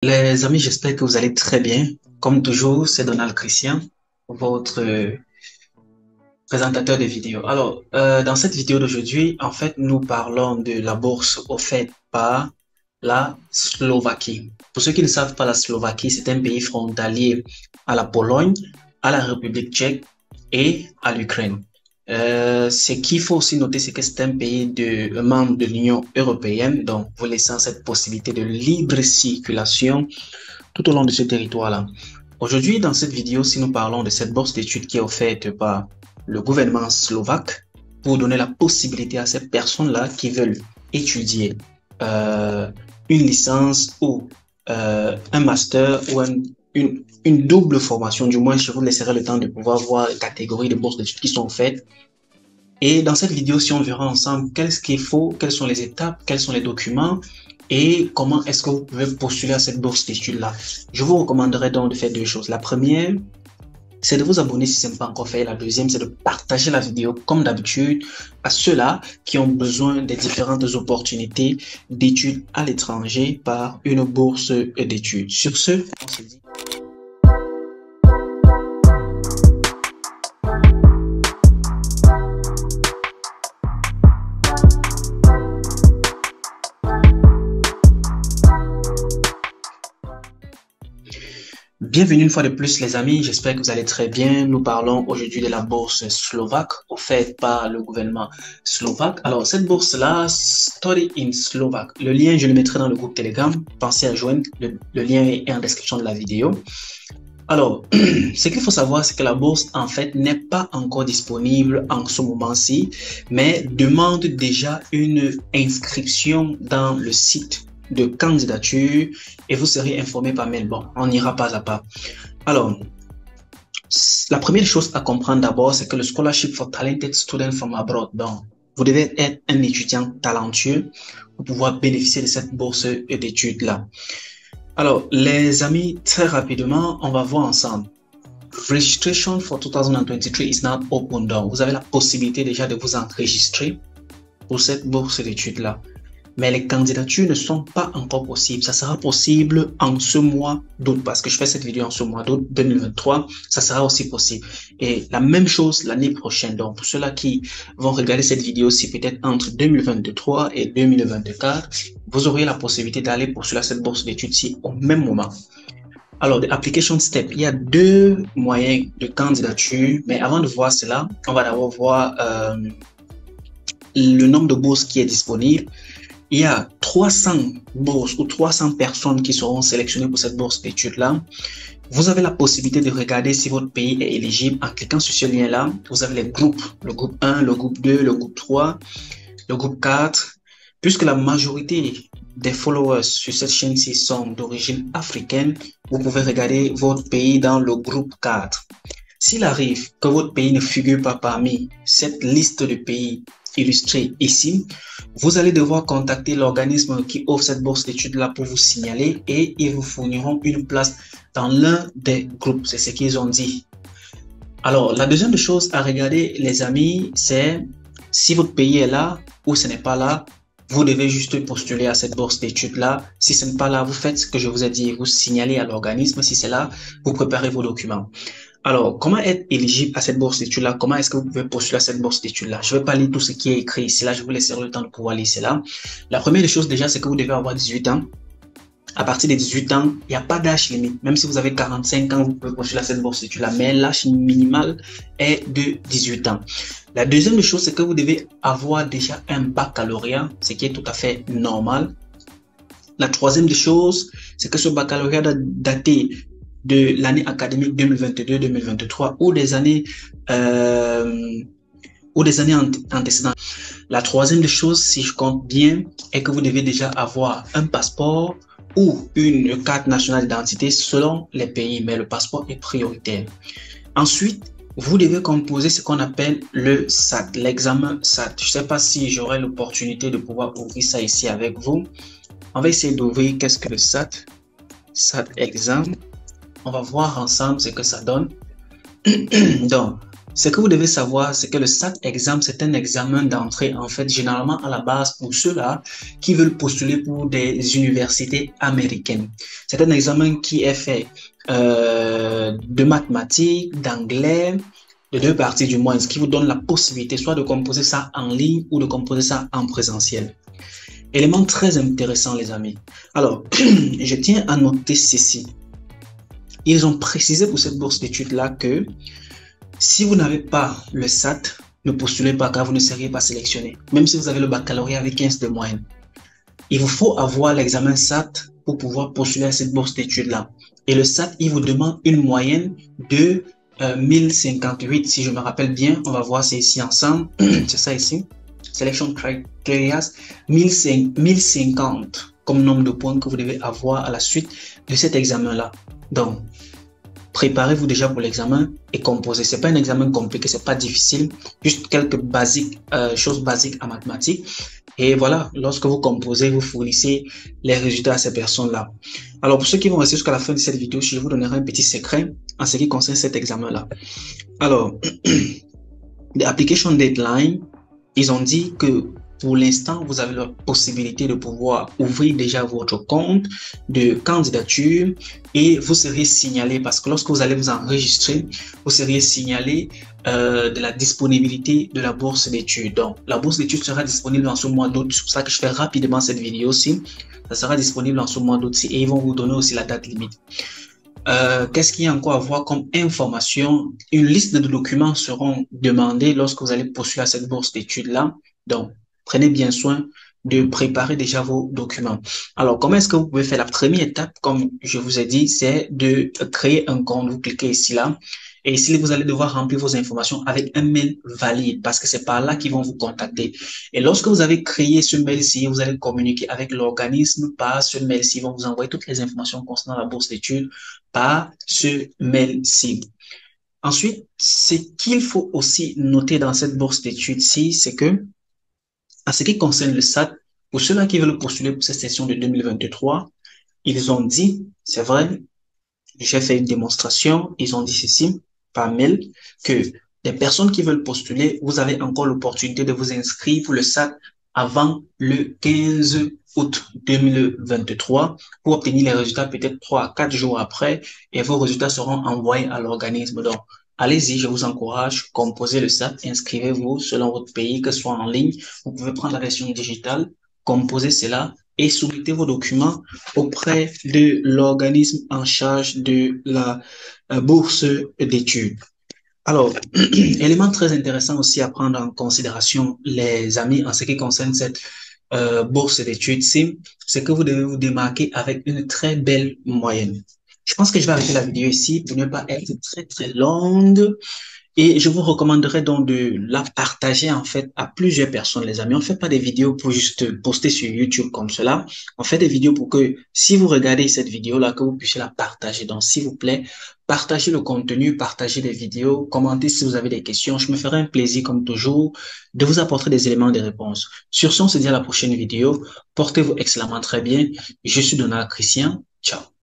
Les amis, j'espère que vous allez très bien. Comme toujours, c'est Donald Christian, votre présentateur de vidéos. Alors, dans cette vidéo d'aujourd'hui, en fait, nous parlons de la bourse offerte par la Slovaquie. Pour ceux qui ne savent pas, la Slovaquie, c'est un pays frontalier à la Pologne, à la République tchèque et à l'Ukraine. Ce qu'il faut aussi noter, c'est que c'est un pays un membre de l'Union européenne, donc vous laissant cette possibilité de libre circulation tout au long de ce territoire-là. Aujourd'hui, dans cette vidéo, si nous parlons de cette bourse d'études qui est offerte par le gouvernement slovaque pour donner la possibilité à ces personnes-là qui veulent étudier une licence ou un master ou une double formation. Du moins, je vous laisserai le temps de pouvoir voir les catégories de bourses d'études qui sont faites. Et dans cette vidéo, si on verra ensemble qu'est-ce qu'il faut, quelles sont les étapes, quels sont les documents et comment est-ce que vous pouvez postuler à cette bourse d'études-là. Je vous recommanderais donc de faire deux choses. La première, c'est de vous abonner si ce n'est pas encore fait. La deuxième, c'est de partager la vidéo comme d'habitude à ceux-là qui ont besoin des différentes opportunités d'études à l'étranger par une bourse d'études. Sur ce, on se dit. Bienvenue une fois de plus les amis, j'espère que vous allez très bien. Nous parlons aujourd'hui de la bourse slovaque offerte par le gouvernement slovaque. Alors cette bourse-là, Study in Slovak, le lien je le mettrai dans le groupe Telegram, pensez à joindre, le lien est en description de la vidéo. Alors, ce qu'il faut savoir, c'est que la bourse, en fait, n'est pas encore disponible en ce moment-ci, mais demande déjà une inscription dans le site de candidature et vous serez informé par mail. Bon, on ira pas à pas. Alors, la première chose à comprendre d'abord, c'est que le Scholarship for Talented Students from Abroad, donc, vous devez être un étudiant talentueux pour pouvoir bénéficier de cette bourse d'études-là. Alors, les amis, très rapidement, on va voir ensemble. Registration for 2023 is not open. Donc, vous avez la possibilité déjà de vous enregistrer pour cette bourse d'études-là. Mais les candidatures ne sont pas encore possibles. Ça sera possible en ce mois d'août, parce que je fais cette vidéo en ce mois d'août 2023. Ça sera aussi possible. Et la même chose l'année prochaine. Donc, pour ceux-là qui vont regarder cette vidéo-ci, peut-être entre 2023 et 2024, vous aurez la possibilité d'aller poursuivre cette bourse d'études-ci au même moment. Alors, application step, il y a deux moyens de candidature. Mais avant de voir cela, on va d'abord voir le nombre de bourses qui est disponible. Il y a 300 bourses ou 300 personnes qui seront sélectionnées pour cette bourse d'études-là. Vous avez la possibilité de regarder si votre pays est éligible en cliquant sur ce lien-là. Vous avez les groupes, le groupe 1, le groupe 2, le groupe 3, le groupe 4. Puisque la majorité des followers sur cette chaîne-ci sont d'origine africaine, vous pouvez regarder votre pays dans le groupe 4. S'il arrive que votre pays ne figure pas parmi cette liste de pays illustrés ici, vous allez devoir contacter l'organisme qui offre cette bourse d'études-là pour vous signaler et ils vous fourniront une place dans l'un des groupes. C'est ce qu'ils ont dit. Alors, la deuxième chose à regarder, les amis, c'est si votre pays est là ou ce n'est pas là, vous devez juste postuler à cette bourse d'études-là. Si ce n'est pas là, vous faites ce que je vous ai dit, vous signalez à l'organisme. Si c'est là, vous préparez vos documents. Alors, comment être éligible à cette bourse d'études-là? Comment est-ce que vous pouvez postuler à cette bourse d'études-là? Je ne vais pas lire tout ce qui est écrit ici. Là, je vous laisserai le temps de pouvoir lire cela. La première des choses déjà, c'est que vous devez avoir 18 ans. À partir de 18 ans, il n'y a pas d'âge limite. Même si vous avez 45 ans, vous pouvez postuler à cette bourse d'études-là. Mais l'âge minimal est de 18 ans. La deuxième des choses, c'est que vous devez avoir déjà un baccalauréat, ce qui est tout à fait normal. La troisième des choses, c'est que ce baccalauréat doit dater de l'année académique 2022-2023 ou des années antécédentes. La troisième des choses, si je compte bien, est que vous devez déjà avoir un passeport ou une carte nationale d'identité selon les pays, mais le passeport est prioritaire. Ensuite, vous devez composer ce qu'on appelle le SAT, l'examen SAT. Je ne sais pas si j'aurai l'opportunité de pouvoir ouvrir ça ici avec vous. On va essayer d'ouvrir qu'est-ce que le SAT. SAT exam. On va voir ensemble ce que ça donne. Donc, Ce que vous devez savoir, c'est que le SAT exam, c'est un examen d'entrée, en fait, généralement à la base pour ceux-là qui veulent postuler pour des universités américaines. C'est un examen qui est fait de mathématiques, d'anglais, de deux parties du moins, ce qui vous donne la possibilité soit de composer ça en ligne ou de composer ça en présentiel. Élément très intéressant, les amis. Alors, je tiens à noter ceci. Ils ont précisé pour cette bourse d'études-là que si vous n'avez pas le SAT, ne postulez pas car vous ne seriez pas sélectionné. Même si vous avez le baccalauréat avec 15 de moyenne. Il vous faut avoir l'examen SAT pour pouvoir postuler à cette bourse d'études-là. Et le SAT, il vous demande une moyenne de 1058. Si je me rappelle bien, on va voir, c'est ici ensemble. C'est ça ici. Selection Criteria 1050 comme nombre de points que vous devez avoir à la suite de cet examen-là. Donc, préparez-vous déjà pour l'examen et composez. C'est pas un examen compliqué, c'est pas difficile, juste quelques choses basiques en mathématiques. Et voilà, lorsque vous composez, vous fournissez les résultats à ces personnes-là. Alors, pour ceux qui vont rester jusqu'à la fin de cette vidéo, je vous donnerai un petit secret en ce qui concerne cet examen-là. Alors, the application deadline, ils ont dit que pour l'instant, vous avez la possibilité de pouvoir ouvrir déjà votre compte de candidature et vous serez signalé, parce que lorsque vous allez vous enregistrer, vous serez signalé de la disponibilité de la bourse d'études. Donc, la bourse d'études sera disponible en ce mois d'août. C'est pour ça que je fais rapidement cette vidéo-ci. Ça sera disponible en ce mois d'août et ils vont vous donner aussi la date limite. Qu'est-ce qu'il y a encore à voir comme information? Une liste de documents seront demandés lorsque vous allez postuler à cette bourse d'études-là. Donc, prenez bien soin de préparer déjà vos documents. Alors, comment est-ce que vous pouvez faire? La première étape, comme je vous ai dit, c'est de créer un compte. Vous cliquez ici, là. Et ici, vous allez devoir remplir vos informations avec un mail valide parce que c'est par là qu'ils vont vous contacter. Et lorsque vous avez créé ce mail-ci, vous allez communiquer avec l'organisme par ce mail-ci. Ils vont vous envoyer toutes les informations concernant la bourse d'études par ce mail-ci. Ensuite, ce qu'il faut aussi noter dans cette bourse d'études-ci, c'est que, en ce qui concerne le SAT, pour ceux-là qui veulent postuler pour cette session de 2023, ils ont dit, c'est vrai, j'ai fait une démonstration, ils ont dit ceci par mail, que les personnes qui veulent postuler, vous avez encore l'opportunité de vous inscrire pour le SAT avant le 15 août 2023 pour obtenir les résultats peut-être 3 à 4 jours après et vos résultats seront envoyés à l'organisme. Donc, allez-y, je vous encourage, composez le SAT, inscrivez-vous selon votre pays, que ce soit en ligne. Vous pouvez prendre la version digitale, composez cela et soumettez vos documents auprès de l'organisme en charge de la bourse d'études. Alors, élément très intéressant aussi à prendre en considération, les amis, en ce qui concerne cette bourse d'études, c'est que vous devez vous démarquer avec une très belle moyenne. Je pense que je vais arrêter la vidéo ici pour ne pas être très, très longue. Et je vous recommanderais donc de la partager en fait à plusieurs personnes, les amis. On ne fait pas des vidéos pour juste poster sur YouTube comme cela. On fait des vidéos pour que si vous regardez cette vidéo-là, que vous puissiez la partager. Donc, s'il vous plaît, partagez le contenu, partagez les vidéos, commentez si vous avez des questions. Je me ferai un plaisir, comme toujours, de vous apporter des éléments de réponse. Sur ce, on se dit à la prochaine vidéo. Portez-vous excellemment très bien. Je suis Donald Christian. Ciao.